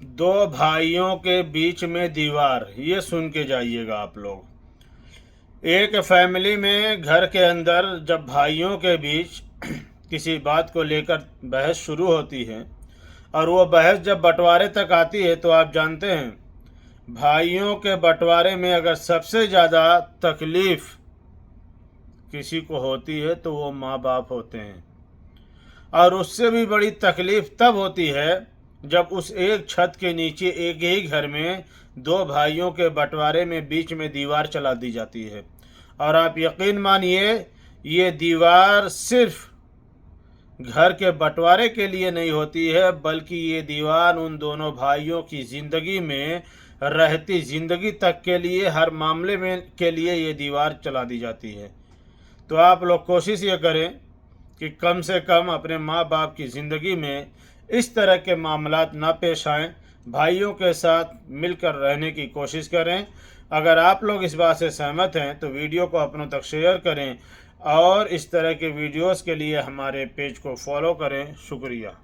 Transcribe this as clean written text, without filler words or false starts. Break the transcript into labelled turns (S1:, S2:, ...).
S1: दो भाइयों के बीच में दीवार, ये सुन के जाइएगा आप लोग। एक फैमिली में घर के अंदर जब भाइयों के बीच किसी बात को लेकर बहस शुरू होती है और वो बहस जब बंटवारे तक आती है, तो आप जानते हैं भाइयों के बंटवारे में अगर सबसे ज़्यादा तकलीफ़ किसी को होती है तो वो माँ बाप होते हैं। और उससे भी बड़ी तकलीफ़ तब होती है जब उस एक छत के नीचे एक ही घर में दो भाइयों के बंटवारे में बीच में दीवार चला दी जाती है। और आप यकीन मानिए, ये दीवार सिर्फ घर के बंटवारे के लिए नहीं होती है, बल्कि ये दीवार उन दोनों भाइयों की ज़िंदगी में रहती ज़िंदगी तक के लिए, हर मामले में के लिए ये दीवार चला दी जाती है। तो आप लोग कोशिश ये करें कि कम से कम अपने माँ बाप की ज़िंदगी में इस तरह के मामलात ना पेश आएँ। भाइयों के साथ मिलकर रहने की कोशिश करें। अगर आप लोग इस बात से सहमत हैं तो वीडियो को अपनों तक शेयर करें और इस तरह के वीडियोस के लिए हमारे पेज को फॉलो करें। शुक्रिया।